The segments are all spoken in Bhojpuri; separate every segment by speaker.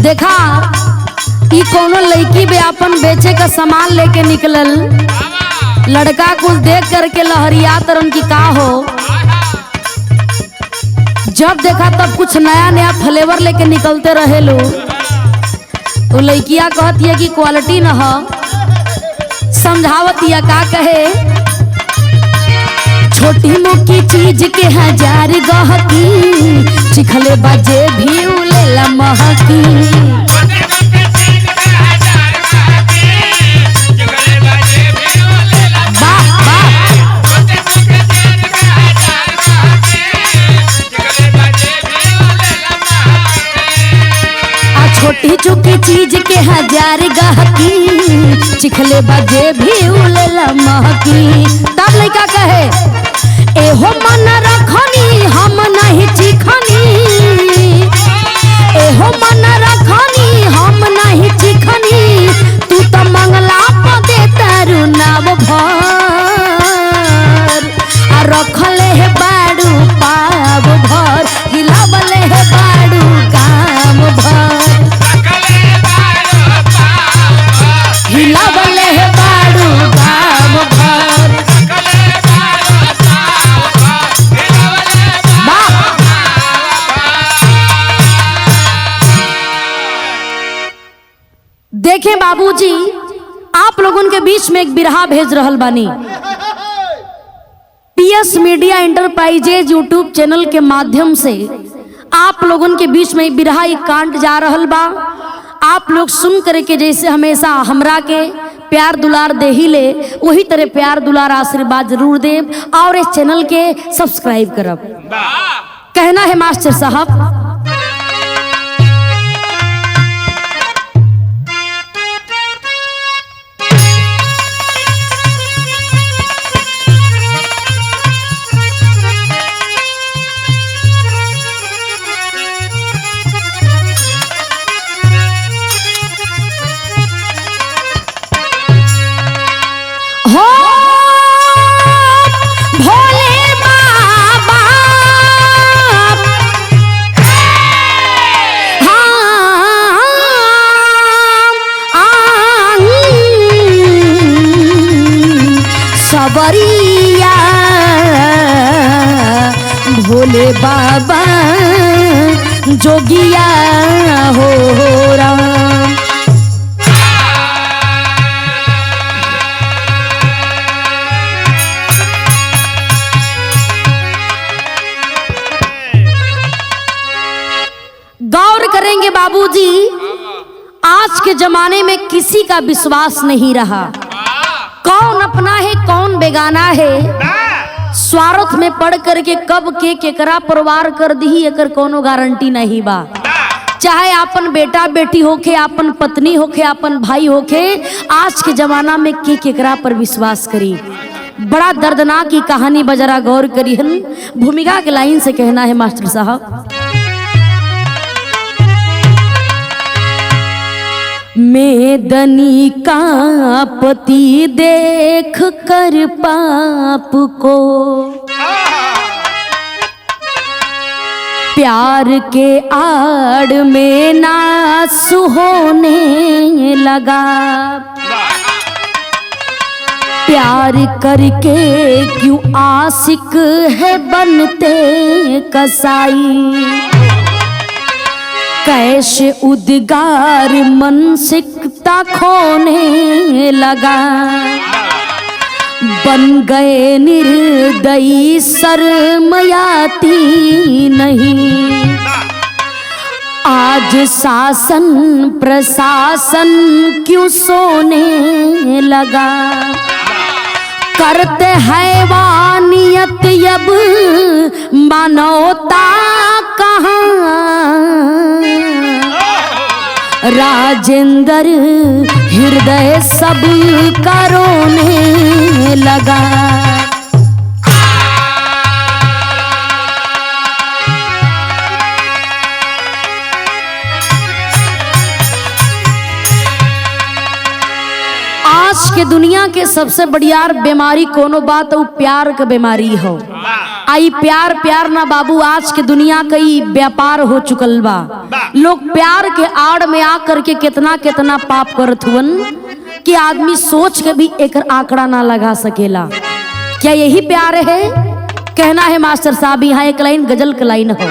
Speaker 1: देखा ई कोनो लड़की भी अपन बेचे का सामान लेके निकलल, लड़का कुछ देख करके लहरिया तरन की का हो। जब देखा तब कुछ नया नया फ्लेवर लेके निकलते रहे लो। तो लड़किया कहती है कि क्वालिटी न हो, समझावती है का कहे, छोटी मोटी चीज के हजार गहकी, चिखले बाजे भी उलेला महकी। छोटी चुकी चीज के हजार गहकी, चिखले बाजे भी उलेला महकी। तब लड़का कहे, एहो मन रखनी हम नहीं चिखनी, एहो मन रखनी हम नहीं चिखनी, तू तो मंगला पदे तारू नाव भर, आ रखले है बाड़ू पाव भर, हिलावले है बाड़ू काम भर, हिलावले है बाड़ू काम भर। देखें बाबूजी, आप लोगों के बीच में एक बिरहा भेज रहल बानी। PS media enterprises YouTube channel के माध्यम से आप लोगों के बीच में बिरहा एक कांड जा रहल बा। आप लोग सुन करके जैसे हमेशा हमरा के प्यार दुलार दे ही ले, वही तरह प्यार दुलार आशीर्वाद जरूर दे और इस चैनल के सब्सक्राइब करब। कहना है मास्टर साहब, सबरिया भोले बाबा जोगिया हो राम। गौर करेंगे बाबूजी, आज के जमाने में किसी का विश्वास नहीं रहा। कौन अपना है कौन बेगाना है, स्वार्थ में पड़ करके कब के केकरा परिवार कर दी एकर कोनो गारंटी नहीं बा। चाहे आपन बेटा बेटी होके, आपन पत्नी होके, आपन भाई होके, आज के जमाना में के केकरा पर विश्वास करी। बड़ा दर्दनाक की कहानी बजरा गौर करी हन। भूमिका के लाइन से कहना है मास्टर साहब, मेदनी का पति देख कर पाप को, प्यार के आड़ में नास होने लगा, प्यार करके क्यों आशिक है बनते कसाई, कैसे उद्गार मानसिकता खोने लगा, बन गए निर्दयी शर्मयाती नहीं, आज शासन प्रशासन क्यों सोने लगा, करते हैवानियत अब मानवता कहाँ, राजेंद्र हृदय सब का रोने लगा। आज के दुनिया के सबसे बढ़िया बीमारी कोनो बात हो, प्यार का बीमारी हो। आई प्यार प्यार ना बाबू, आज के दुनिया कई व्यापार हो चुकल बा। लोग प्यार के आड़ में आ करके कितना कितना पाप करत हुवन कि आदमी सोच के भी एक आंकड़ा ना लगा सकेला। क्या यही प्यार है? कहना है मास्टर साहब, यहाँ एक लाइन गजल का लाइन हो।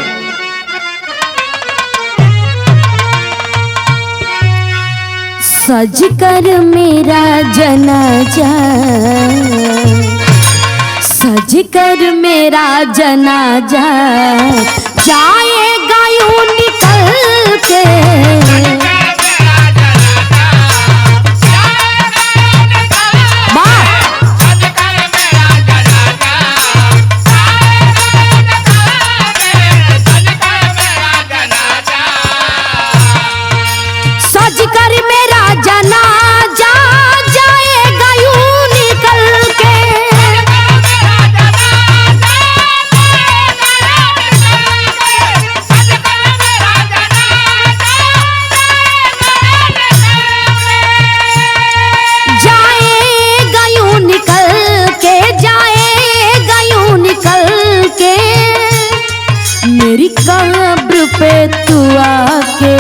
Speaker 1: सज कर मेरा जनाजा, सज कर मेरा जनाजा, जाएगा यूं निकल के। सज कर मेरा जनाजा, जाएगा यूं निकल के। जाएगा यूं निकल के, जाएगा यूं निकल के। मेरी कब्र पे तू आके,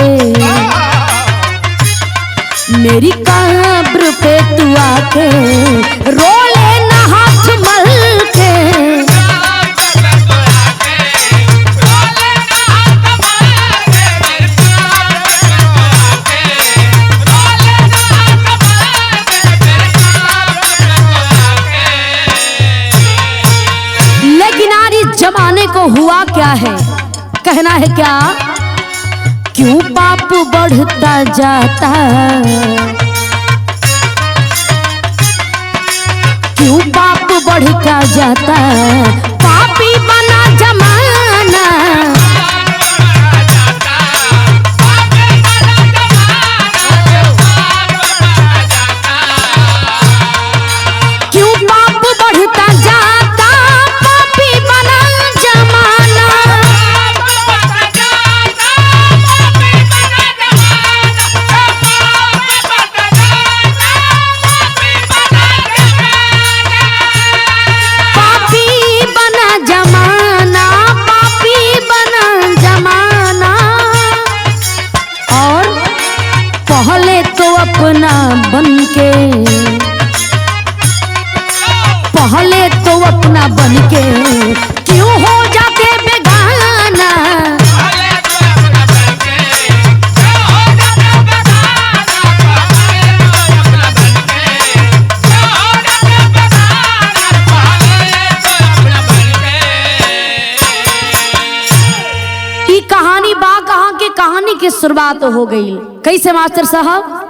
Speaker 1: मेरी कब्र पे तू आके रो लेना हाथ मल के। लेकिन आज इस जमाने को हुआ क्या है? कहना है क्या? क्यों पाप बढ़ता जाता, क्यों पाप बढ़ता जाता, पापी बना जमाना। क्यों पाप बढ़ता जाता, पापी बना जमाना। पहले तो अपना बनके, पहले तो अपना बनके क्यों हो जाते बेगाना। ये कहानी बा कहाँ की कहानी की शुरुआत हो गई। कैसे मास्टर साहब?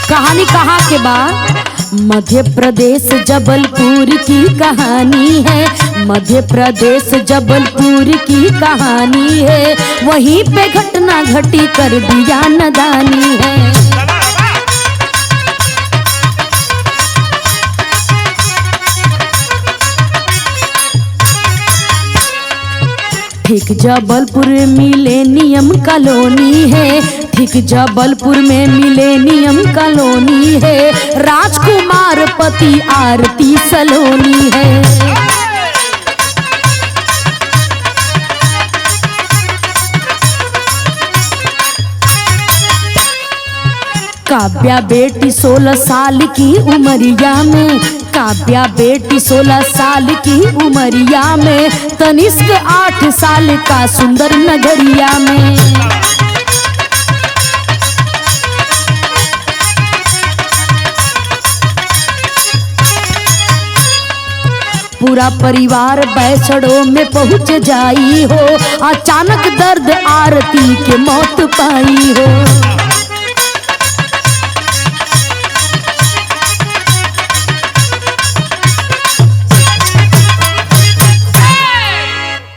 Speaker 1: कहानी कहाँ के बाद? मध्य प्रदेश जबलपुर की कहानी है, मध्य प्रदेश जबलपुर की कहानी है। वहीं पे घटना घटी कर दिया नदानी है। ठीक जबलपुर मिलेनियम कॉलोनी है, ठीक जबलपुर में मिलेनियम कॉलोनी है। राजकुमार पति आरती सलोनी है। काव्या बेटी 16 साल की उमरिया में, काव्या बेटी 16 साल की उमरिया में। तनिष्क 8 साल का सुंदर नगरिया में। पूरा परिवार बैसड़ों में पहुंच जाई हो। अचानक दर्द आरती के मौत पाई हो।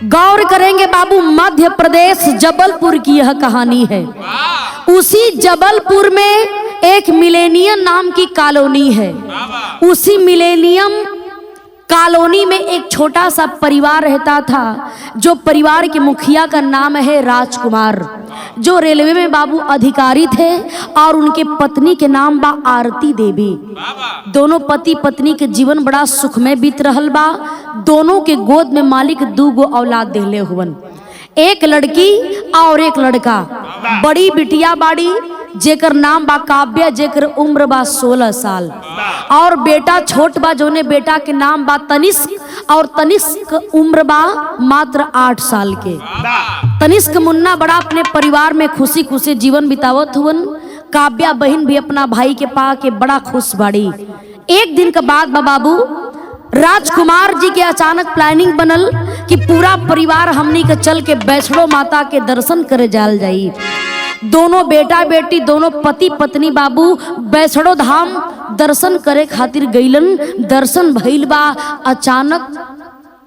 Speaker 1: गौर करेंगे बाबू, मध्य प्रदेश जबलपुर की यह कहानी है। उसी जबलपुर में एक मिलेनियम नाम की कॉलोनी है। उसी मिलेनियम कॉलोनी में एक छोटा सा परिवार रहता था, जो परिवार के मुखिया का नाम है राजकुमार, जो रेलवे में बाबू अधिकारी थे, और उनके पत्नी के नाम बा आरती देवी। दोनों पति पत्नी के जीवन बड़ा सुखमय बीत रहल बा। दोनों के गोद में मालिक 2 गो औलाद देले हुवन, एक लड़की और एक लड़का। बड़ी बिटिया बाड़ी जेकर नाम बा काव्या, जेकर उम्र बा 16 साल, और बेटा छोट बा जोने बेटा के नाम बा तनिष्क, और तनिष्क उम्र बा मात्र 8 साल के। तनिष्क मुन्ना बड़ा अपने परिवार में खुशी खुशी जीवन बितावत हुवन। काव्या बहन भी अपना भाई के पा के बड़ा खुश बाड़ी। एक दिन का बाद बाबू राजकुमार जी के अचानक प्लानिंग बनल कि पूरा परिवार हमनी के चल के वैष्णो माता के दर्शन करे जाल जाई। दोनों बेटा बेटी, दोनों पति पत्नी बाबू वैष्णो धाम दर्शन करे खातिर गईलन। दर्शन भइल बा, अचानक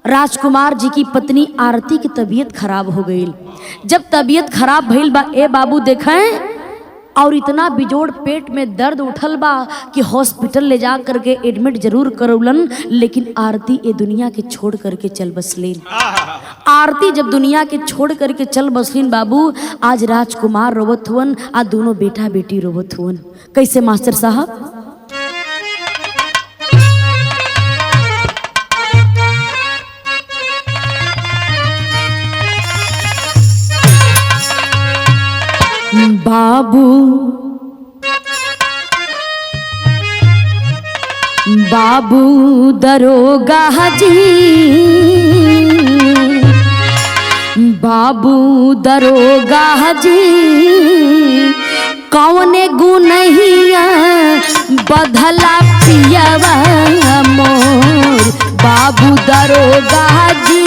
Speaker 1: राजकुमार जी की पत्नी आरती की तबीयत खराब हो गई। जब तबीयत खराब भइल बा ए बाबू देखें, और इतना बिजोड़ पेट में दर्द उठल बा कि हॉस्पिटल ले जा करके एडमिट जरूर करौलन, लेकिन आरती ये दुनिया के छोड़ करके चल बसलीन। आरती जब दुनिया के छोड़ करके चल बसलीन बाबू, आज राजकुमार रोवत हुवन, आ दोनों बेटा बेटी रोवत हुवन। कैसे मास्टर साहब? बाबू बाबू दरोगा जी, बाबू दरोगा जी, कौने गुनहिया बधला पियावा मोर, बाबू दरोगा जी।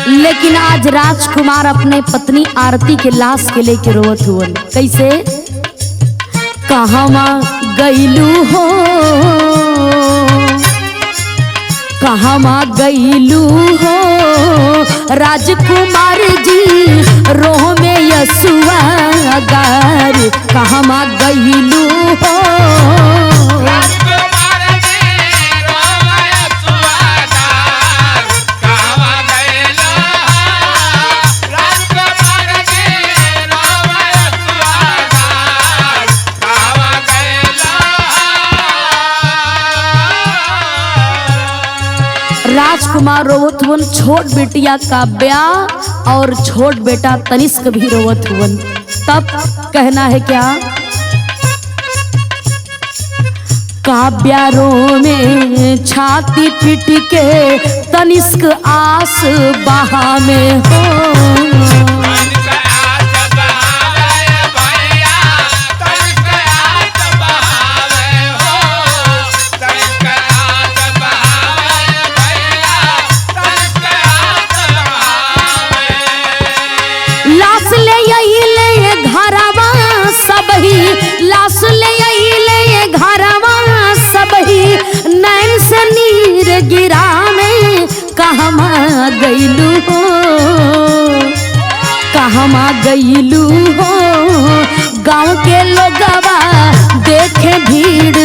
Speaker 1: लेकिन आज राजकुमार अपने पत्नी आरती के लाश के लेके रोवत हुवन। कैसे? कहवा गईलू हो, कहवा गईलू हो राजकुमार जी, रोह में यसुआ गार, कहवा गईलू हो। राजकुमार रोवत हुवन, छोट बेटिया काव्या और छोट बेटा तनिष्क भी रोवत हुवन। तब कहना है क्या? काव्या रो में छाती पीट के, तनिष्क आस बहा में हो। लाश ले अइले घरवा सबही, नैन से नीर गिरा में, कहवा गईलू हो, कहवा गईलू हो। गाँव के लोगवा देखे भीड़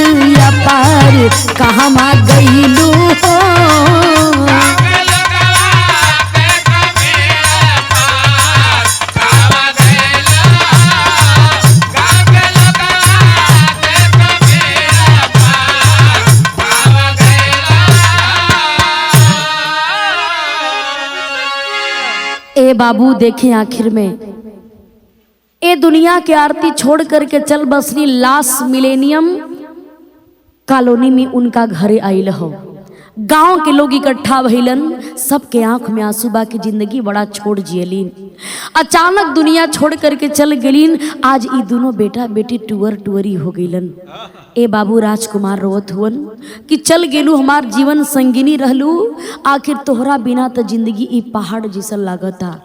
Speaker 1: अपार, कहवा गईलू हो। ए बाबू देखें, आखिर में ए दुनिया के आरती छोड़ करके चल बसनी लाश मिलेनियम कॉलोनी में उनका घरे आइल हो। गांव के लोग इकट्ठा भइलन, सबके आंख में आंसू बा की जिंदगी बड़ा छोड़ जियलीन, अचानक दुनिया छोड़ करके चल गलीन। आज ई दोनों बेटा बेटी टुअर टुअरी हो गईलन। ए बाबू राजकुमार रोवत हुवन कि चल गेलू हमार जीवन संगिनी रहलू, आखिर तोहरा बिना तो जिंदगी ई पहाड़ जैसा लागता।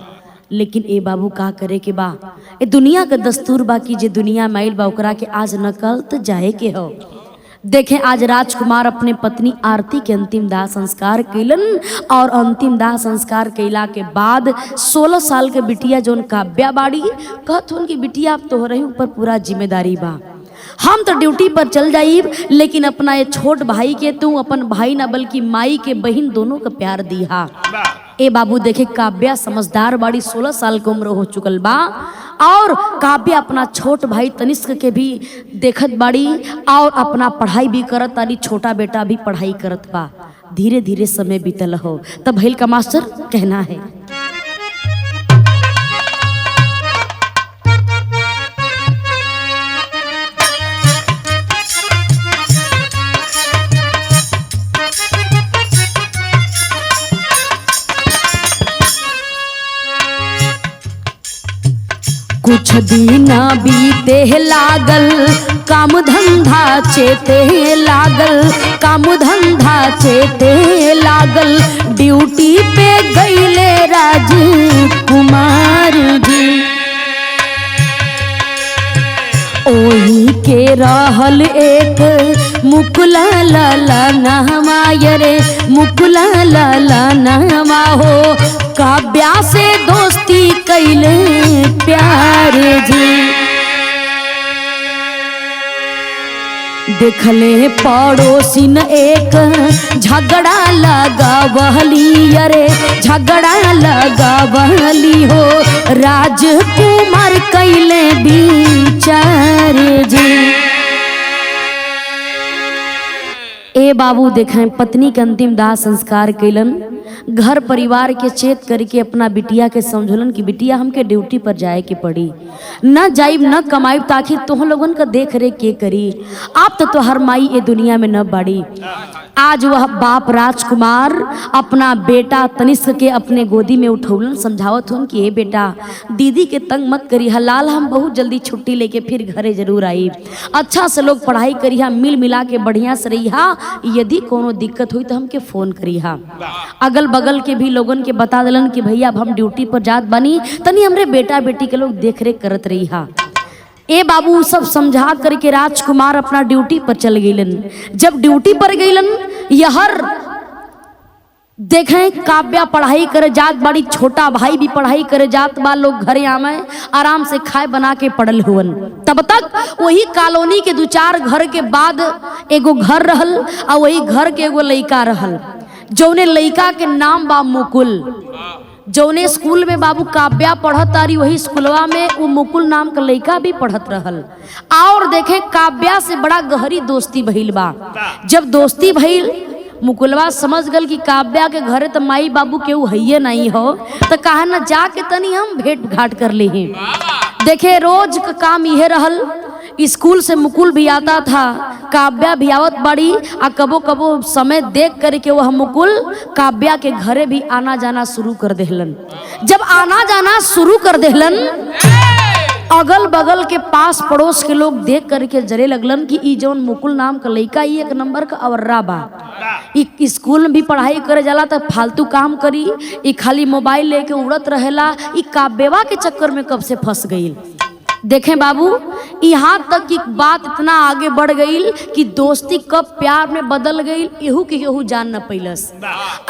Speaker 1: लेकिन ए बाबू का करे के बा, ए दुनिया का दस्तूर बा कि जे दुनिया माइल बा ओकरा के आज नकल तो जाए के हो। देखें आज राजकुमार अपने पत्नी आरती के अंतिम दाह संस्कार कैलन और अंतिम दाह संस्कार कैला के बाद 16 साल के बिटिया जोन काव्या बाड़ी कहत हुन कि बिटिया अब तोहरे ऊपर पूरा जिम्मेदारी बा, हम तो ड्यूटी पर चल जाइब लेकिन अपना ये छोट भाई के तू अपन भाई ना बल्कि माई के बहन दोनों का प्यार दिहा। ए बाबू देखे काव्या समझदार बाड़ी, 16 साल की उम्र हो चुकल बा और काव्या अपना छोट भाई तनिष्क के भी देखत बाड़ी और अपना पढ़ाई भी करत तारी, छोटा बेटा भी पढ़ाई करत बा। धीरे धीरे समय बीतल हो तब भैल का मास्टर कहना है, कुछ दिन बीते लागल काम धंधा चेते लागल, काम धंधा चेते लागल, ड्यूटी पे गईले राजकुमार जी। ओही के रहल एक मुकुला लाला नामा रे, मुकुला लाला नामा हो, काव्या से दोस्ती कैले प्यार जी। देखले पड़ोसिन एक झगड़ा लगावली अरे, झगड़ा लगावली हो, राजकुमार कैले विचार जी। ए बाबू देखें पत्नी के अंतिम दाह संस्कार कैलन, घर परिवार के चेत करके अपना बिटिया के समझलन कि बिटिया हमके ड्यूटी पर जाए के पड़ी, न जाइब न कमाइब ताकि तुम लोगन का देख रेख के करी। आप तो हर माई ए दुनिया में न बाड़ी। आज वह बाप राजकुमार अपना बेटा तनिष्क के अपने गोदी में उठौलन, समझावत हूँ कि ए बेटा दीदी के तंग मत करी, हलाल हम बहुत जल्दी छुट्टी लेके फिर घरे जरूर आई, अच्छा से लोग पढ़ाई करिहा, मिल मिला के बढ़िया से रहिहा, यदि कोनो दिक्कत हुई तो हमके फोन करिहा। अगल बगल के भी लोगन के बता दिलन कि भैया अब हम ड्यूटी पर जात बनी, तनी हमरे बेटा बेटी के लोग देख रेख करत रहिहा। ए बाबू सब समझा करके राजकुमार अपना ड्यूटी पर चल गईलन। जब ड्यूटी पर गईलन यहर देखें काव्या पढ़ाई करे जात बाड़ी, छोटा भाई भी पढ़ाई करे जात बा, लोग घरे आवे आराम से खाए बना के पड़ल हुवन। तब तक वही कॉलोनी के 2-4 घर के बाद एगो घर रहल और वही घर के एगो लड़का रहल, जौने लड़का के नाम बा मुकुल। जौने स्कूल में बाबू काव्या पढ़त तारी वही स्कूलवा में वो मुकुल नाम का लड़का भी पढ़त रहल। और देखे काव्या से बड़ा गहरी दोस्ती भइल बा। जब दोस्ती भइल मुकुलवा समझ गल कि काव्या के घरे तो माई बाबू केहू हइये नहीं हो, तो कहा न जाके तनी हम भेंट घाट कर ले। देखे रोज का काम यह रहल, स्कूल से मुकुल भी आता था, काव्या भी आवत बड़ी, आ कबो कबो समय देख करके वह मुकुल काव्या के घरे भी आना जाना शुरू कर देहलन। जब आना जाना शुरू कर देहलन अगल बगल के पास पड़ोस के लोग देख करके जरे लगलन कि ई जौन मुकुल नाम का लड़का ही एक नंबर का अवर्रा बा, ई स्कूल में भी पढ़ाई करे जाला तो फालतू काम करी, ई खाली मोबाइल लेके उड़त रहेला, ई काव्यवा के चक्कर में कब से फंस गई। देखें बाबू यहाँ तक की बात इतना आगे बढ़ गई कि दोस्ती कब प्यार में बदल गई यहू के यहू जान न पैलस।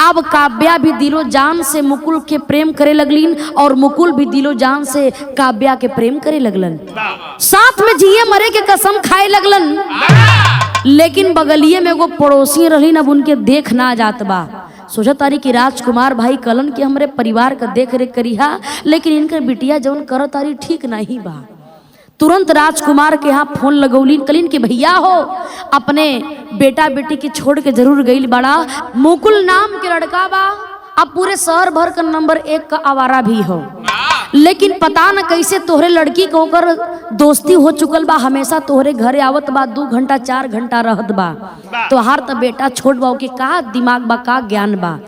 Speaker 1: अब काव्या भी दिलो जान से मुकुल के प्रेम करे लगलीन और मुकुल भी दिलो जान से काव्या के प्रेम करे लगलन, साथ में जिए मरे के कसम खाए लगलन। लेकिन बगलिए में एगो पड़ोसी रहलीन, अब उनके देख ना जात बा। सोचा तारी कि राजकुमार भाई कलन के हमरे परिवार का देख रेख करिहा, लेकिन इनकर बिटिया जौन कर तारी ठीक नहीं बा। तुरंत राजकुमार के यहाँ फोन लगौलीन, कलीन कि भैया हो अपने बेटा बेटी के छोड़ के जरूर गईल बड़ा, मुकुल नाम के लड़का बा, अब पूरे शहर भर का नंबर 1 का आवारा भी हो, लेकिन पता न कैसे तोहरे लड़की को ओकर दोस्ती हो चुकल बा, हमेशा तोहरे घरे आवत बा, 2 घंटा 4 घंटा रहत बा, तोहार तो बेटा छोट बा के का दिमाग बा का ज्ञान बा।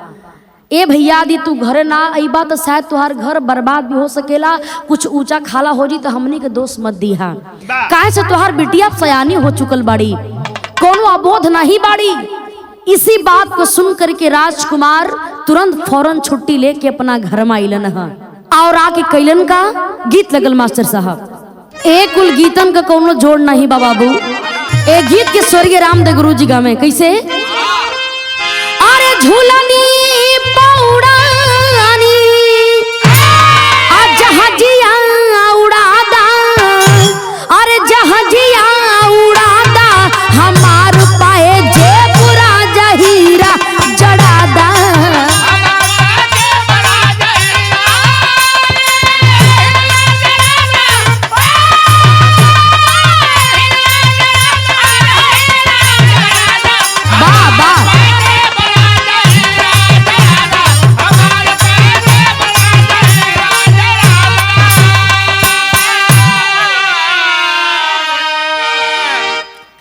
Speaker 1: ए भैया यदि तू घरे ना आईबा तो शायद तुहार घर बर्बाद भी हो सकेला, कुछ ऊंचा खाला हो जी तो हमनी के दोस्त मत दीहा, काहे से तुहार बिटिया सयानी हो चुकल बाड़ी, कोनो अबोध नहीं बाड़ी। इसी बात को सुन करके राजकुमार तुरंत फौरन छुट्टी लेके अपना घर में आइलन है और आके कैलन का गीत लगल मास्टर साहब। एक कुल गीतन का कोनो जोड़ नहीं बा बाबू। एक गीत के स्वर्गीय रामदेव गुरु जी गावे कैसे, अरे झूलनी पौड़ानी जहाजिया उड़ादा, अरे जहाजिया उड़ादा हमार पाए जे पूरा जहीरा जड़ादा।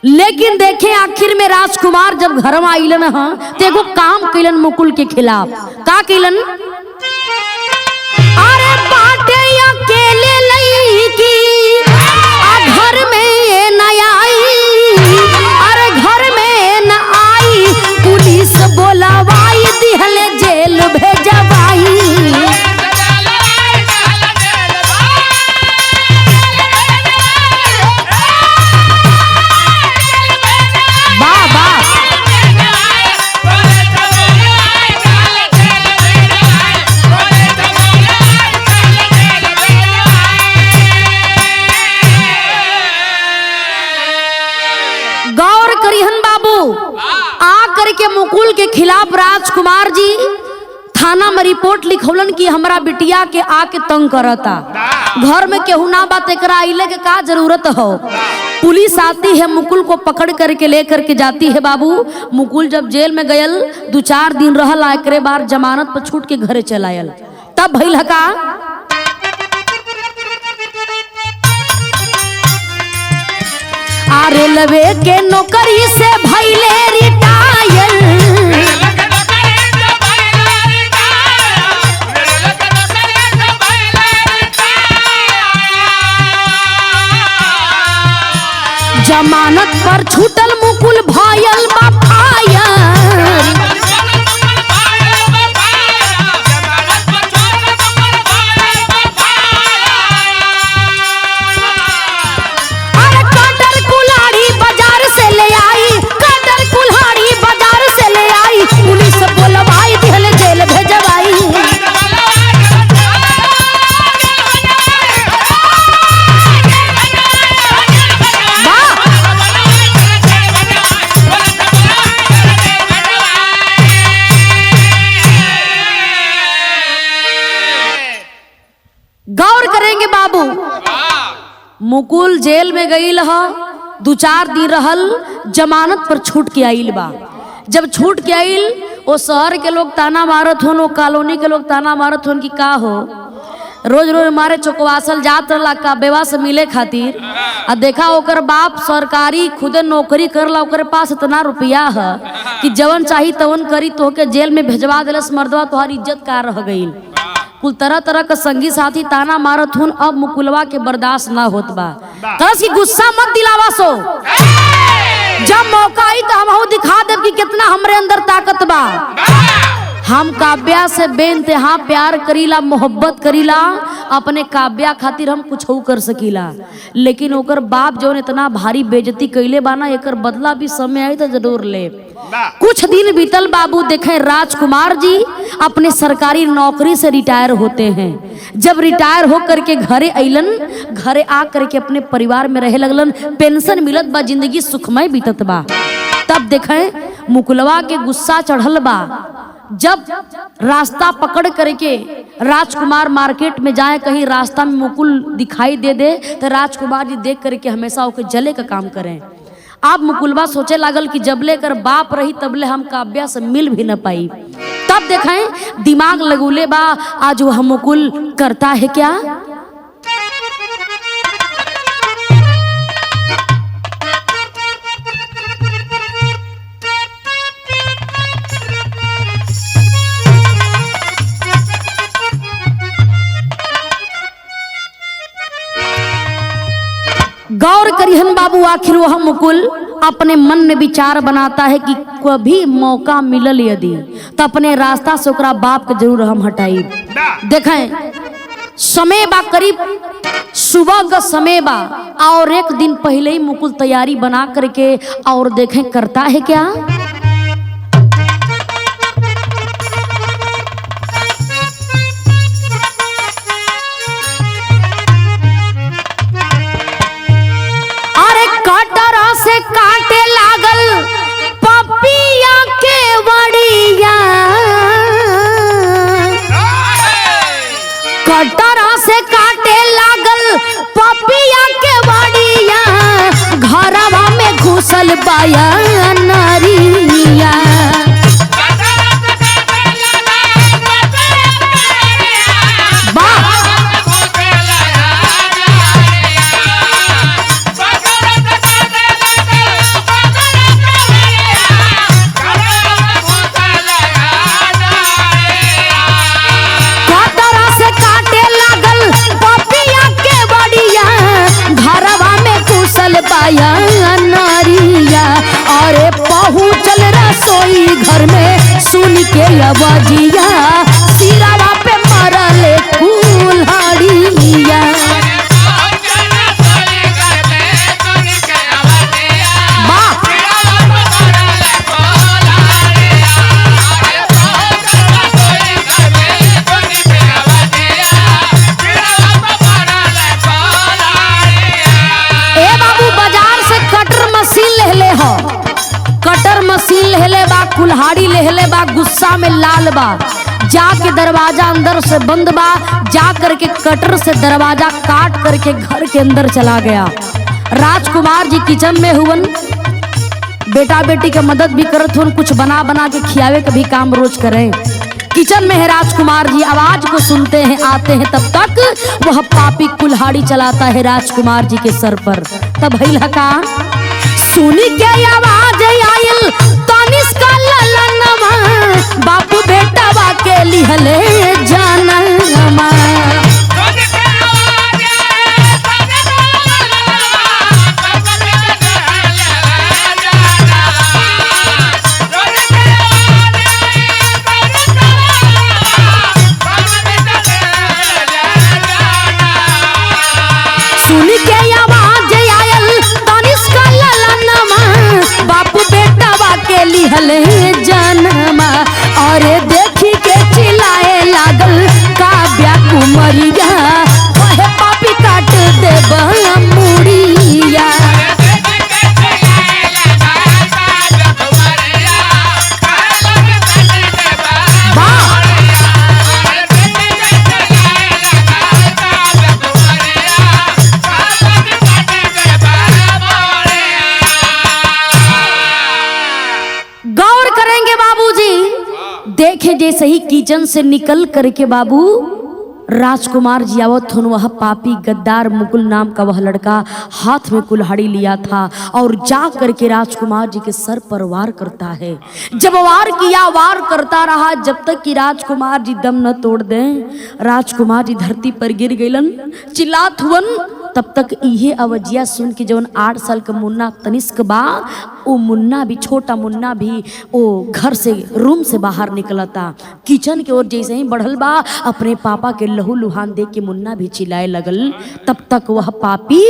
Speaker 1: लेकिन देखे आखिर में राजकुमार जब घर में आइलन तो एगो काम कैलन मुकुल के खिलाफ। का कैलन, अरे बाटे अकेले लईकी घर में न आई, अरे घर में न आई पुलिस बोलावाई दिहले जेल भेजवाई। के मुकुल के खिलाफ राजकुमार जी थाना में रिपोर्ट लिखौलन कि हमरा बिटिया के आके तंग करता, घर में केहू ना बात एकरा आइले के का जरूरत हो। पुलिस आती है, मुकुल को पकड़ करके लेकर के जाती है। बाबू मुकुल जब जेल में गयल 2-4 दिन रहल, एकरे बार जमानत पर छूट के घरे चल आयल। तब भइल का, रेलवे के नौकरी से भइले रिटायर, जमानत पर छूटल मुकुल भइल बा फायर। गौर करेंगे बाबू, मुकुल जेल में गईल ह, 2-4 दिन रहल, जमानत पर छूट के आइल बा। जब छूट के आइल, वो शहर के लोग ताना मारत होन, वो कॉलोनी के लोग ताना मारत होन कि का हो रोज रोज मारे चौकवासल जात रहला का बेवा से मिले खातिर। आ देखा ओकर बाप सरकारी खुदे नौकरी करला, ओकर पास इतना रुपया है कि जवन चाही तवन करी, तो के जेल में भेजवा देलस मर्दवा, तोहार इज्जत का रह गईल। कुल तरह तरह का संगी साथी ताना मारत हुन, अब मुकुलवा के बर्दाश्त ना होत बा। तरस की गुस्सा मत दिलावा सो, जब मौका आई तो हम दिखा देब कि कितना हमरे अंदर ताकत बा। हम काव्या से बेइंतहा प्यार करीला, मोहब्बत करीला, अपने काव्या खातिर हम कुछ कर सकीला। लेकिन ओकर बाप जो इतना भारी बेइज्जती कैले बाना, एकर बदला भी समय आई तो जरूर ले। कुछ दिन बीतल बाबू, देखें राजकुमार जी अपने सरकारी नौकरी से रिटायर होते हैं। जब रिटायर हो करके घरे अइलन, घरे आ करके अपने परिवार में रहे लगलन, पेंशन मिलत बा, जिंदगी सुखमय बीतत बा। तब देखें मुकुलवा के गुस्सा चढ़ल बा। जब रास्ता पकड़ करके राजकुमार मार्केट में जाए, कहीं रास्ता में मुकुल दिखाई दे तो राजकुमार जी देख करके हमेशा ओके जले का काम करें। अब मुकुलवा सोचे लागल कि जब लेकर बाप रही तबले हम काव्या से मिल भी न पाई। तब देखें दिमाग लगूले बा, आज वह मुकुल करता है क्या। गौर करिहन बाबू, आखिर वह मुकुल अपने मन में विचार बनाता है कि कभी मौका मिलल यदि तो अपने रास्ता से ओकरा बाप के जरूर हम हटाई। देखें समय बा करीब सुबह का समय बा और एक दिन पहले ही मुकुल तैयारी बना करके और देखें करता है क्या। अरे कटरा से काटे लागल पपिया के वड़िया, कटरा से काटे लागल पपिया के वड़िया, घरवा में घुसल बाया नरिया। नारिया अरे पहुँचल रसोई घर में सुन के आवाजिया, सिरावा पे मरले कुल्हाड़िया। कटर मशीन लेले बा, कुल्हाड़ी लेले बा, गुस्सा में लाल बा, जाके दरवाजा अंदर से बंद बा, जा करके कटर से दरवाजा काट करके घर के अंदर चला गया। राजकुमार जी किचन में हुवन, बेटा बेटी के मदद भी करत हुन, कुछ बना बना के खियावे का भी काम रोज करें। किचन में है राजकुमार जी, आवाज को सुनते हैं, आते हैं, तब तक वह पापी कुल्हाड़ी चलाता है राजकुमार जी के सर पर। तब भइला का सुनी के आवाज आयल तनिष्क ललनवा, बापू बेटवा के लिहले जानवा। सुनी के आवाज आयल तनिष्क ललनवा, बापू बेटवा के लिहले जन्मा। अरे देखी के चिल्लाए लागल काव्या कुमरिया, वह पापी काट देबा मुड़िया। देखे जैसे ही किचन से निकल करके बाबू राजकुमार जी आवत हुन, वह पापी गद्दार मुकुल नाम का वह लड़का हाथ में कुल्हाड़ी लिया था और जा करके राजकुमार जी के सर पर वार करता है। जब वार किया, वार करता रहा जब तक कि राजकुमार जी दम न तोड़ दें। राजकुमार जी धरती पर गिर गइलन, चिल्लात हुवन। तब तक इहे अवजिया सुन के जवन 8 साल का मुन्ना तनिष्क बा, वो मुन्ना भी, छोटा मुन्ना भी वो घर से, रूम से बाहर निकलता। किचन के ओर जैसे ही बढ़ल बा, अपने पापा के लहू लुहान देख के मुन्ना भी चिल्लाए लगल। तब तक वह पापी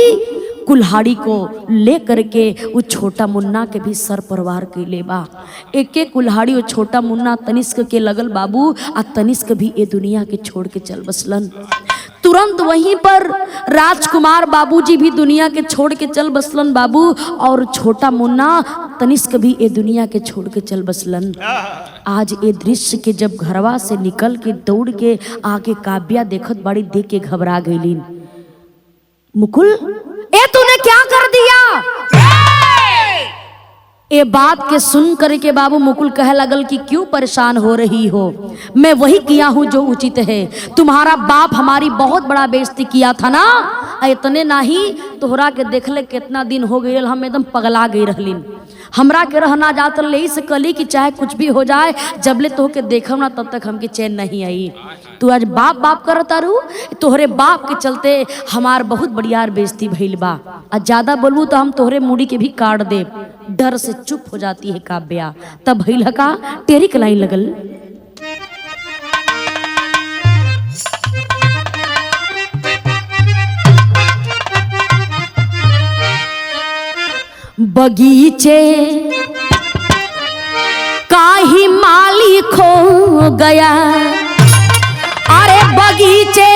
Speaker 1: कुल्हाड़ी को ले करके वो छोटा मुन्ना के भी सर पर वार कैले बा। एक एक कुल्हाड़ी वो छोटा मुन्ना तनिष्क के लगल बाबू, आ तनिष्क भी ये दुनिया के छोड़ के चल बसलन। तुरंत वहीं पर राजकुमार बाबूजी भी दुनिया के छोड़ के चल बसलन बाबू, और छोटा मुन्ना तनिष्क भी ये दुनिया के छोड़ के चल बसलन। आज ये दृश्य के जब घरवा से निकल के दौड़ के आके काव्या देखत बड़ी, देख के घबरा गईलीन। मुकुल, ए तूने क्या कर दिया? ये बात के सुन करके बाबू मुकुल कह लगल कि क्यों परेशान हो रही हो, मैं वही किया हूँ जो उचित है। तुम्हारा बाप हमारी बहुत बड़ा बेइज्जती किया था ना, इतने नहीं, तोहरा के देखले कितना दिन हो गए, हम एकदम पगला गई रहलीन। हमरा के रहना जात ले से कली कि चाहे कुछ भी हो जाए, जबले तो के देखम ना तब तक हमके चैन नहीं आई। तू आज बाप बाप करता रू, तोहरे बाप के चलते हमार बहुत बढ़िया बेइज्जती भइल बा। आज ज्यादा बोलबू तो हम तोहरे मुड़ी के भी काट दे। डर से चुप हो जाती है काव्या। तब भइल का टेरी कलाई लगल। बगीचे का ही माली खो गया, अरे बगीचे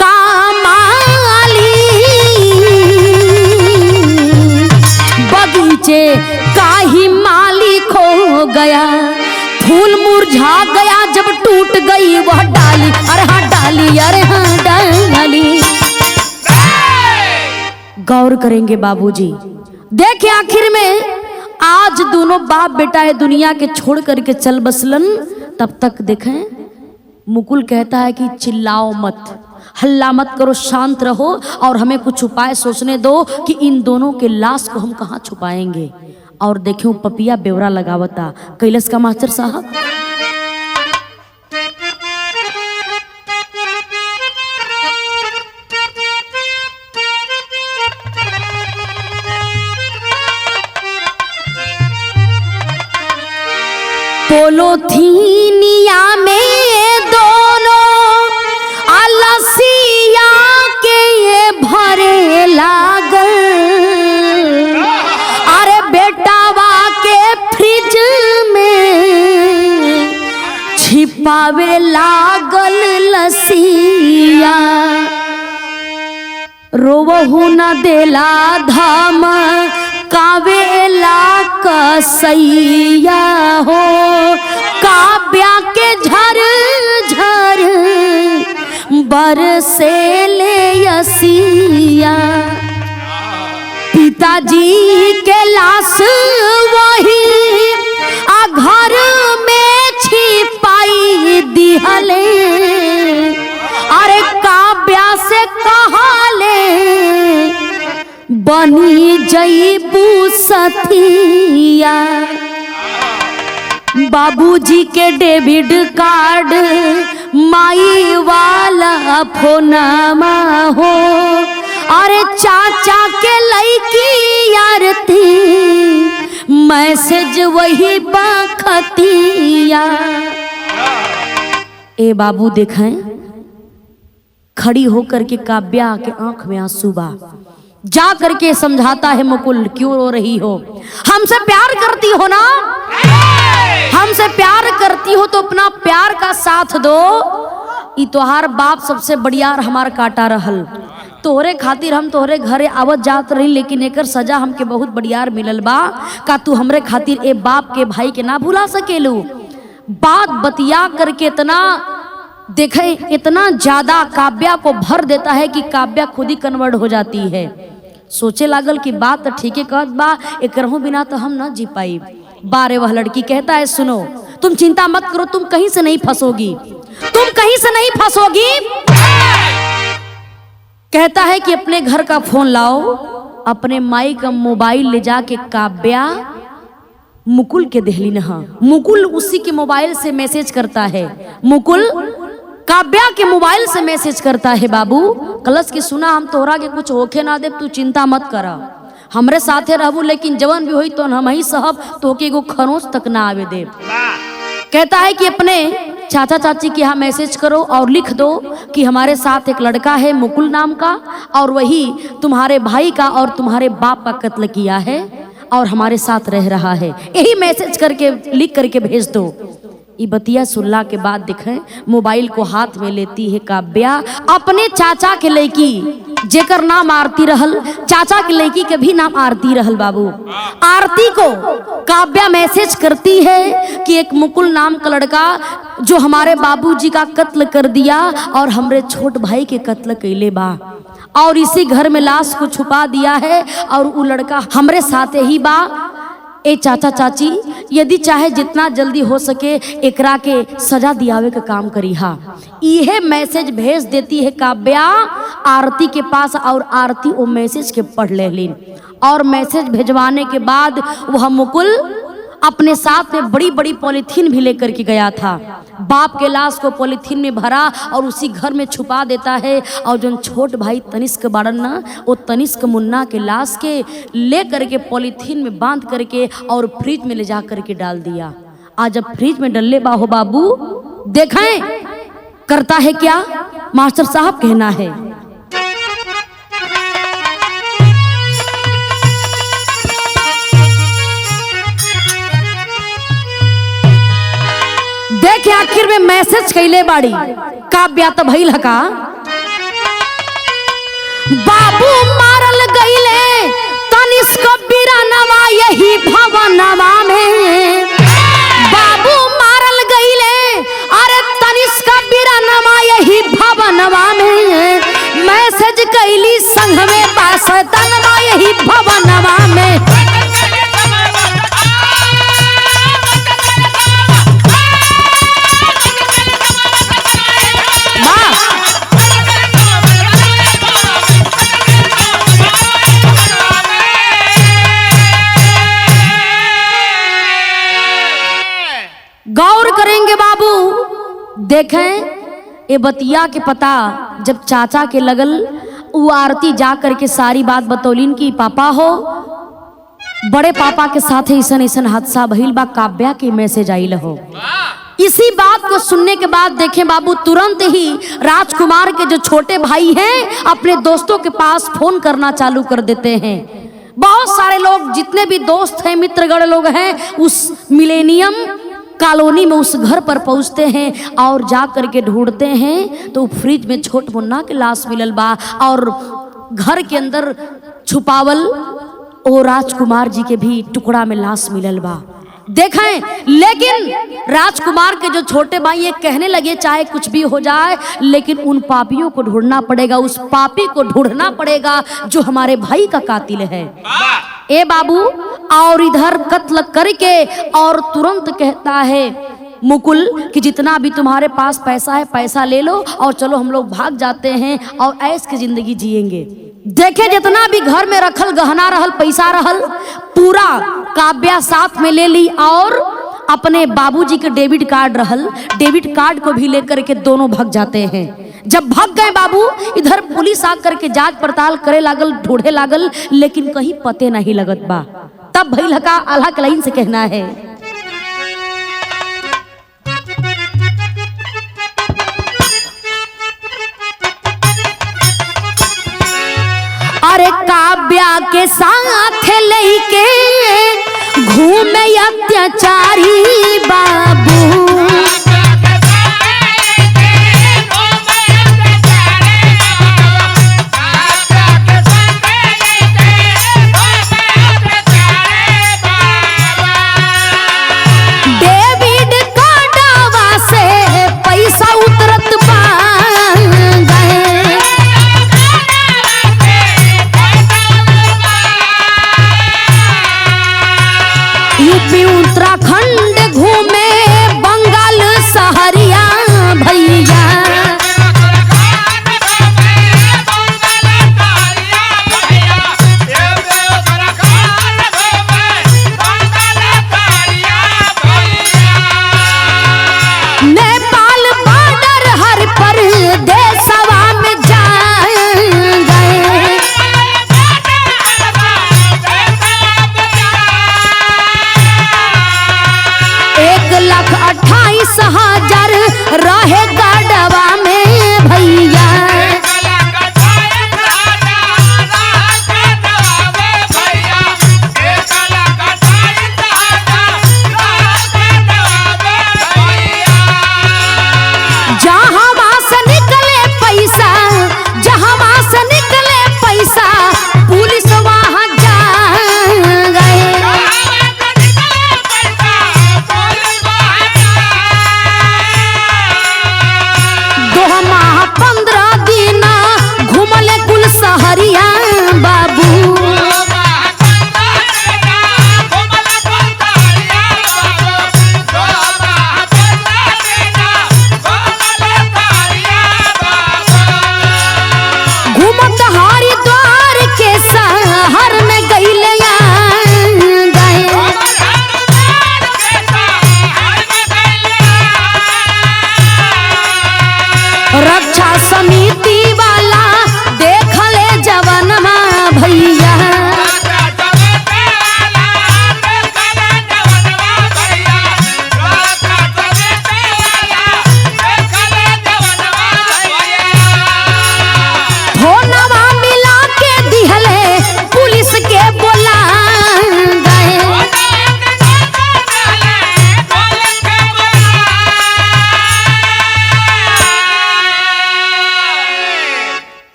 Speaker 1: का माली, बगीचे का ही माली खो गया, फूल मुरझा गया जब टूट गई वह डाली, अरे हाँ डाली, अरे हाँ डाली। गौर करेंगे बाबूजी, देखे आखिर में आज दोनों बाप बेटा है दुनिया के छोड़ करके चल बसलन। तब तक देखें मुकुल कहता है कि चिल्लाओ मत, हल्ला मत करो, शांत रहो और हमें कुछ उपाय सोचने दो कि इन दोनों के लाश को हम कहाँ छुपाएंगे। और देखियो पपिया बेवरा लगावता कैलस का मास्टर साहब। पोलोथीनिया में दोनों अलसिया के ये भरे लागल, अरे बेटावा के फ्रिज में छिपावे लागल लसिया, रोवहु न देला धाम कावेला कसैया हो, काव्या के झर झर बरसे ले यसिया, पिताजी के लाश वही आ घर में छिपाई दिहले, अरे काव्या से कहाले बनी जईबू सथिया, बाबूजी के डेबिट कार्ड माई वाला फोनमा हो, अरे चाचा के लईकी आरती मैसेज वही बखतिया। ए बाबू देखें खड़ी होकर के काव्या के आंख में आंसू बा, जा करके समझाता है मुकुल क्यों रो रही हो, हमसे प्यार करती हो ना, हमसे प्यार करती हो तो अपना प्यार का साथ दो। ई तोहार बाप सबसे बढ़िया हमार काटा रहल, तोहरे खातिर हम तोहरे घरे आवत जात रही, लेकिन एकर सजा हमके बहुत बढ़िया मिलल बा। का तू हमरे खातिर ए बाप के भाई के ना भुला सकेलू? बात बतिया करके इतना देखे, इतना ज्यादा काव्या को भर देता है कि काव्या खुद ही कन्वर्ट हो जाती है। सोचे लागल कि बात तो ठीक है कहत बा, एकरहू बिना तो हम ना जी पाई। बारे वह लड़की कहता है सुनो, तुम चिंता मत करो, तुम कहीं से नहीं फंसोगी, तुम कहीं से नहीं फंसोगी। कहता है कि अपने घर का फोन लाओ, अपने माई का मोबाइल ले जाके काव्या मुकुल के देहली नहा, मुकुल उसी के मोबाइल से मैसेज करता है, मुकुल काव्या के मोबाइल से मैसेज करता है। बाबू कलश की सुना, हम तोहरा के कुछ होखे ना दे, तू चिंता मत करा, हमरे साथे रहबू, लेकिन जवन भी होई तो हम ही सहब, तो के एगो खरोच तक ना आवे दे। कहता है कि अपने चाचा चाची के यहाँ मैसेज करो और लिख दो कि हमारे साथ एक लड़का है मुकुल नाम का, और वही तुम्हारे भाई का और तुम्हारे बाप का कत्ल किया है और हमारे साथ रह रहा है, यही मैसेज करके लिख करके भेज दो। ये बतिया सुनला के बाद दिखे मोबाइल को हाथ में लेती है काव्या, अपने चाचा के लड़की जेकर नाम आरती रहल, चाचा के लड़की के भी नाम आरती रहल। बाबू आरती को काव्या मैसेज करती है कि एक मुकुल नाम का लड़का जो हमारे बाबूजी का कत्ल कर दिया और हमरे छोट भाई के कत्ल कैले बा, और इसी घर में लाश को छुपा दिया है, और वो लड़का हमरे साथे ही बा। ए चाचा चाची यदि चाहे जितना जल्दी हो सके एकरा के सजा दियावे का काम करी हा। यह मैसेज भेज देती है काव्या आरती के पास, और आरती वो मैसेज के पढ़ लेलिन, और मैसेज भेजवाने के बाद वह मुकुल अपने साथ में बड़ी बड़ी पॉलीथीन भी लेकर के गया था। बाप के लाश को पॉलीथीन में भरा और उसी घर में छुपा देता है, और जो छोट भाई तनिष्क बाड़न ना, वो तनिष्क मुन्ना के लाश के ले करके पॉलीथीन में बांध करके और फ्रिज में ले जा करके डाल दिया। आज जब फ्रिज में डलले बाहो बाबू देखें करता है क्या, मास्टर साहब कहना है देखे आखिर में मैसेज कैले बाड़ी काव्या तो भइल हका बाबू मारल गईले तनिष्क बिरानवा यही भवनवा में बाबू मारल गईले अरे तनिष्क बिरानवा यही भवनवा में मैसेज कैली संघ में पास तनवा यही भवनवा में गौर करेंगे बाबू। देखें ये बतिया के पता जब चाचा के लगल वो आरती जा करके सारी बात बतौलीन की पापा हो बड़े पापा के साथ ऐसा ऐसा हादसा भइल बा काव्या के मैसेज आइल हो। इसी बात को सुनने के बाद देखें बाबू तुरंत ही राजकुमार के जो छोटे भाई हैं अपने दोस्तों के पास फोन करना चालू कर देते हैं। बहुत सारे लोग जितने भी दोस्त हैं मित्रगण लोग हैं उस मिलेनियम कॉलोनी में उस घर पर पहुंचते हैं और जा करके ढूंढते हैं तो फ्रिज में छोट मुन्ना के लाश मिलल बा और घर के अंदर छुपावल ओ राजकुमार जी के भी टुकड़ा में लाश मिलल बा। देखें लेकिन राजकुमार के जो छोटे भाई ये कहने लगे चाहे कुछ भी हो जाए लेकिन उन पापियों को ढूंढना पड़ेगा, उस पापी को ढूंढना पड़ेगा जो हमारे भाई का कातिल है। ए बाबू और इधर कत्ल करके और तुरंत कहता है मुकुल कि जितना भी तुम्हारे पास पैसा है पैसा ले लो और चलो हम लोग भाग जाते हैं और ऐश की जिंदगी जिएंगे। देखे जितना भी घर में रखल गहना रहल पैसा रहल पूरा काव्या साथ में ले ली और अपने बाबूजी के डेबिट कार्ड रहल डेबिट कार्ड को भी लेकर के दोनों भाग जाते हैं। जब भाग गए बाबू इधर पुलिस आकर के जांच पड़ताल करे लागल ढूंढे लागल लेकिन कहीं पते नहीं लगत बा। तब भइल का आल्हा के लाइन से कहना है अरे काव्या के साथ लेके घूमे अत्याचारी बाबू उत्तराखंड घूमे बंगाल सहरिया भैया नेपाल बॉर्डर हर पर देशवा में जा गए 1,28,000 रहे गाड़वा में भैया जहाँ से निकले पैसा जहाँ से निकले पैसा पुलिस वहाँ जा गए।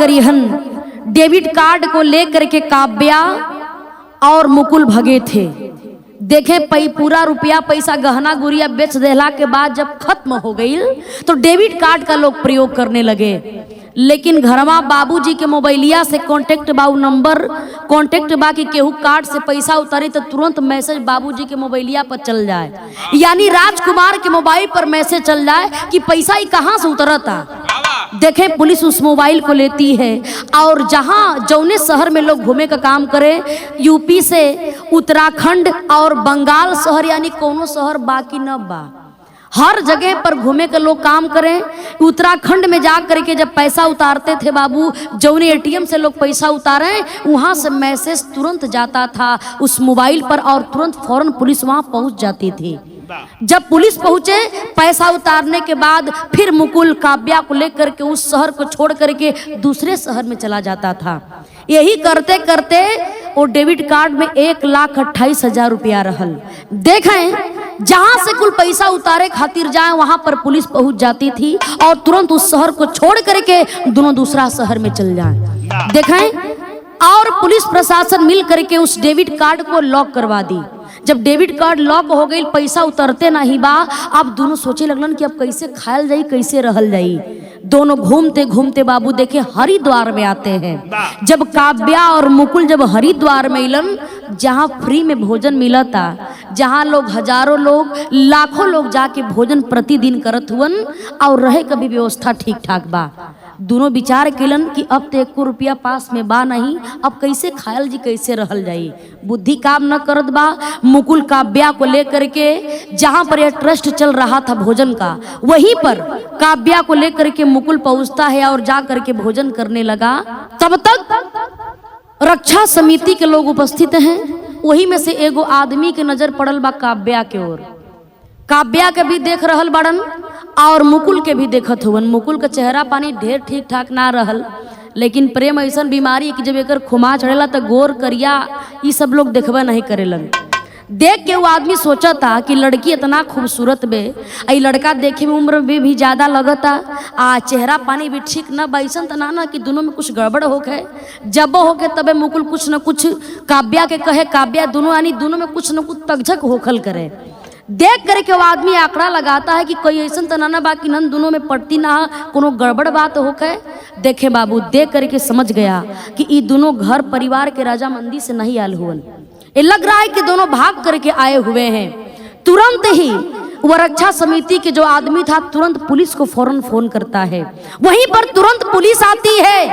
Speaker 1: करिहन। डेबिट कार्ड को लेकर के काव्या और मुकुल भगे थे। देखे पूरा रुपया पैसा गहना गुड़िया बेच देला के बाद जब खत्म हो गई तो डेबिट कार्ड का लोग प्रयोग करने लगे। लेकिन घरवा बाबूजी के मोबाइलिया से कांटेक्ट बा नंबर कांटेक्ट बा कि केहू कार्ड से पैसा उतारे तो तुरंत मैसेज बाबूजी के मोबाइलिया पर चल जाए, यानी राजकुमार के मोबाइल पर मैसेज चल जाए कि पैसा ही कहाँ से उतरता। देखें पुलिस उस मोबाइल को लेती है और जहां जौने शहर में लोग घूमे का काम करे, यूपी से उत्तराखंड और बंगाल शहर यानी कोनो शहर बाकी न बा, हर जगह पर घूमे के लोग काम करें। उत्तराखंड में जा करके जब पैसा उतारते थे बाबू, जौने एटीएम से लोग पैसा उतारे वहां से मैसेज तुरंत जाता था उस मोबाइल पर और तुरंत फौरन पुलिस वहां पहुंच जाती थी। जब पुलिस पहुंचे पैसा उतारने के बाद फिर मुकुल काव्या को लेकर के उस शहर को छोड़ करके दूसरे शहर में चला जाता था। यही करते करते वो डेबिट कार्ड में 1,28,000 रुपया रहल। देखें जहां से कुल पैसा उतारे खातिर जाए वहां पर पुलिस पहुंच जाती थी और तुरंत उस शहर को छोड़ करके दोनों दूसरा शहर में चल जाए। देखें और पुलिस प्रशासन मिल करके उस डेबिट कार्ड को लॉक करवा दी। जब डेबिट कार्ड लॉक हो गई पैसा उतरते नहीं बा, अब दोनों सोचे लगलन कि अब कैसे खायल जाई कैसे रहल जाई। दोनों घूमते घूमते बाबू देखे हरिद्वार में आते हैं। जब काव्या और मुकुल जब हरिद्वार में इलन जहाँ फ्री में भोजन मिला था, जहाँ लोग हजारों लोग लाखों लोग जाके भोजन प्रतिदिन करत हुवन और रहे कभी व्यवस्था ठीक ठाक बा, दोनों विचार केलन कि अब तो 1 रुपया पास में बा नहीं, अब कैसे खायल जी कैसे रहल जाई। बुद्धि काम न करत बा। मुकुल काव्या को लेकर के जहां पर यह ट्रस्ट चल रहा था भोजन का, वहीं पर काव्या को लेकर के मुकुल पहुंचता है और जा करके भोजन करने लगा। तब तक रक्षा समिति के लोग उपस्थित हैं। वही में से एगो आदमी के नजर पड़ल बा काव्या के ओर। काव्या के भी देख रहल बड़न और मुकुल के भी देखत हुवन। मुकुल का चेहरा पानी ढेर ठीक ठाक ना रहल, लेकिन प्रेम ऐसा बीमारी कि जब एक खुमा चढ़ेला तो गोर करिया ये सब लोग देखबा नहीं करेलन। देख के वो आदमी सोचा था कि लड़की इतना खूबसूरत बे, आई लड़का देखे में उम्र में भी ज्यादा लगता आ चेहरा पानी भी ठीक न बैसन तना ना कि दोनों में कुछ गड़बड़ हो गए। जब हो के तबे मुकुल कुछ न कुछ काव्या के कहे, काव्या दोनों यानी दोनों में कुछ न कुछ तकझक होखल करे। देख करके वो आदमी आंकड़ा लगाता है कि कोई ऐसा तनाना बाकी नन दोनों में पड़ती ना कोनो गड़बड़ बात होके। देखे बाबू देख करके समझ गया कि ये दोनों घर परिवार के राजामंदी से नहीं आयल हुए, ये लग रहा है कि दोनों भाग करके आए हुए हैं। तुरंत ही वह रक्षा समिति के जो आदमी था तुरंत पुलिस को फौरन फोन करता है। वहीं पर तुरंत पुलिस आती है।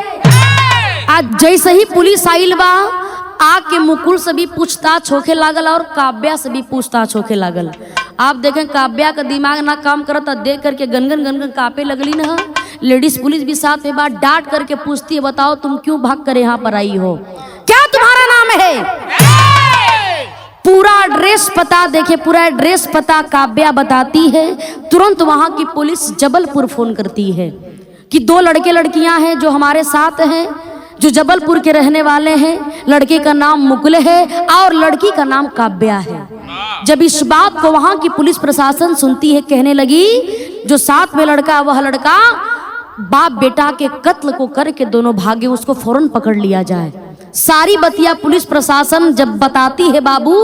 Speaker 1: आज जैसे ही पुलिस आइल बा आके मुकुल से भी पूछताछ होके लागल और काव्या से भी पूछताछ होके लागल। आप देखें काव्या का दिमाग ना काम करता, देख करके गनगन गनगन कांपे लगली ना। लेडीज पुलिस भी साथ में बात डांट करके पूछती है, बताओ तुम क्यों भाग कर यहाँ पर आई हो, क्या तुम्हारा नाम है। पूरा एड्रेस पता देखे, पूरा एड्रेस पता काव्या बताती है। तुरंत वहां की पुलिस जबलपुर फोन करती है कि 2 लड़के लड़कियां हैं जो हमारे साथ हैं, जो जबलपुर के रहने वाले हैं। लड़के का नाम मुकुल है और लड़की का नाम काव्या है। जब इस बात को वहां की पुलिस प्रशासन सुनती है, कहने लगी जो साथ में लड़का वह लड़का बाप बेटा के कत्ल को करके दोनों भागे, उसको फौरन पकड़ लिया जाए। सारी बतिया पुलिस प्रशासन जब बताती है बाबू,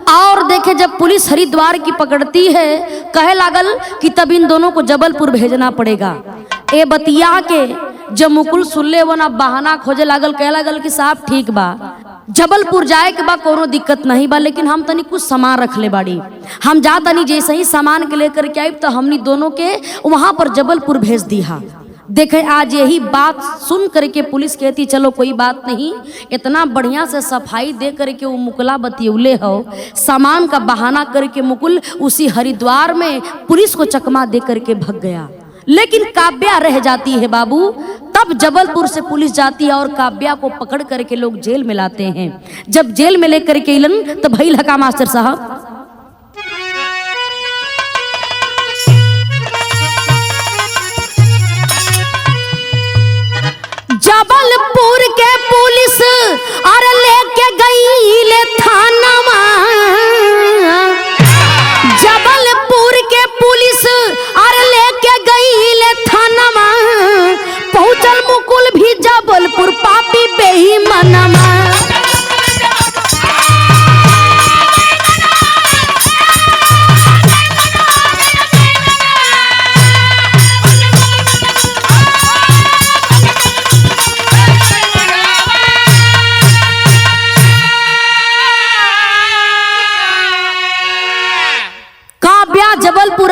Speaker 1: और देखे जब पुलिस हरिद्वार की पकड़ती है कहे लागल कि तब इन दोनों को जबलपुर भेजना पड़ेगा। ए बतिया के जब मुकुल सुनले वो ना बहाना खोजे लागल, कहे लागल कि साहब ठीक बा जबलपुर जाए के बा कोनो दिक्कत नहीं बा, लेकिन हम तनी कुछ सामान रख ले बाड़ी, हम जा तनी जैसे ही सामान के लेकर के आई तो हमनी दोनों के वहां पर जबलपुर भेज दिया। देखे आज यही बात सुन करके पुलिस कहती चलो कोई बात नहीं, इतना बढ़िया से सफाई दे करके वो मुकुला बतियौले हो, सामान का बहाना करके मुकुल उसी हरिद्वार में पुलिस को चकमा दे करके भग गया। लेकिन काव्या रह जाती है बाबू। तब जबलपुर से पुलिस जाती है और काव्या को पकड़ करके लोग जेल में लाते हैं। जब जेल में लेकर के इलन तो भइल हका मास्टर साहब, जबलपुर के पुलिस और लेके गई ले थानावा, जबलपुर के पुलिस और लेके गई ले थानावा, पहुंचल मुकुल भी जबलपुर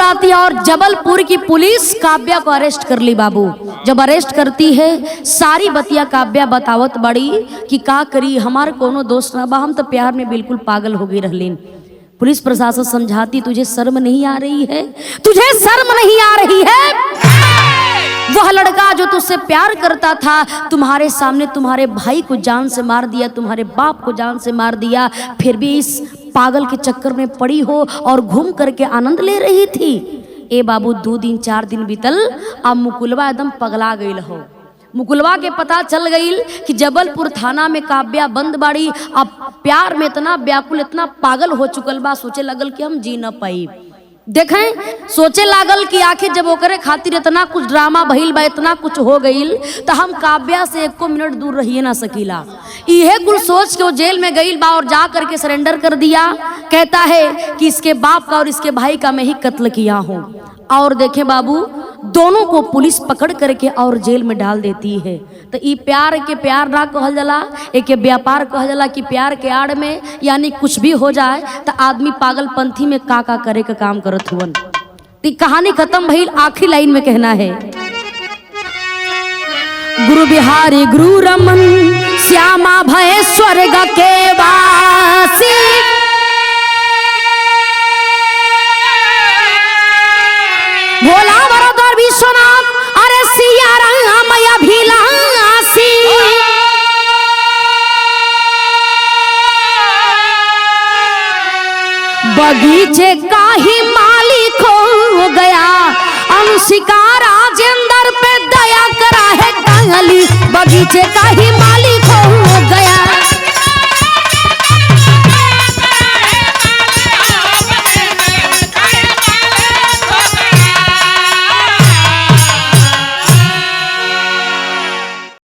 Speaker 1: जाती है और जबलपुर की पुलिस काव्या को अरेस्ट कर ली बाबू। जब अरेस्ट करती है सारी बतिया काव्या बतावत बड़ी कि का करी, हमार कोनो दोस्त ना बा, हम तो प्यार में बिल्कुल पागल हो गई रहलीन। पुलिस प्रशासन समझाती तुझे शर्म नहीं आ रही है, तुझे शर्म नहीं आ रही है। वह लड़का जो तुझसे प्यार करता था तुम्हारे सामने तुम्हारे भाई को जान से मार दिया, तुम्हारे बाप को जान से मार दिया, फिर भी इस पागल के चक्कर में पड़ी हो और घूम करके आनंद ले रही थी। ए बाबू 2 दिन 4 दिन बीतल, अब मुकुलवा एकदम पगला गई हो। मुकुलवा के पता चल गई कि जबलपुर थाना में काव्या बंद बाड़ी। अब प्यार में इतना व्याकुल, इतना पागल हो चुकल बा, सोचे लगल कि हम जी न पाई। देखें, सोचे लागल कि आखिर जब ओकरे खातिर इतना कुछ ड्रामा भइल बा, इतना कुछ हो गईल, तो हम काव्या से 1 मिनट दूर रहिए ना सकीला। इहे कुल सोच के वो जेल में गईल बा और जा करके सरेंडर कर दिया। कहता है कि इसके बाप का और इसके भाई का मैं ही कत्ल किया हूँ। और देखे बाबू, दोनों को पुलिस पकड़ करके और जेल में डाल देती है। तो ई प्यार के प्यार ना कहल जाला, एक व्यापार कहल जाला कि प्यार के आड़ में यानी कुछ भी हो जाए तो आदमी पागलपंथी में का करे का काम करत हुवन। तो कहानी खत्म भइल। आखिरी लाइन में कहना है, गुरु बिहारी गुरु रमन श्यामा भय स्वर्ग के वासी, भोला वरदार विश्वनाथ अरे सिया राम अभिलाषी। बगीचे का ही मालिक हो गया, अंशिका राजेंद्र पे दया करा है कांगली। बगीचे का ही मालिक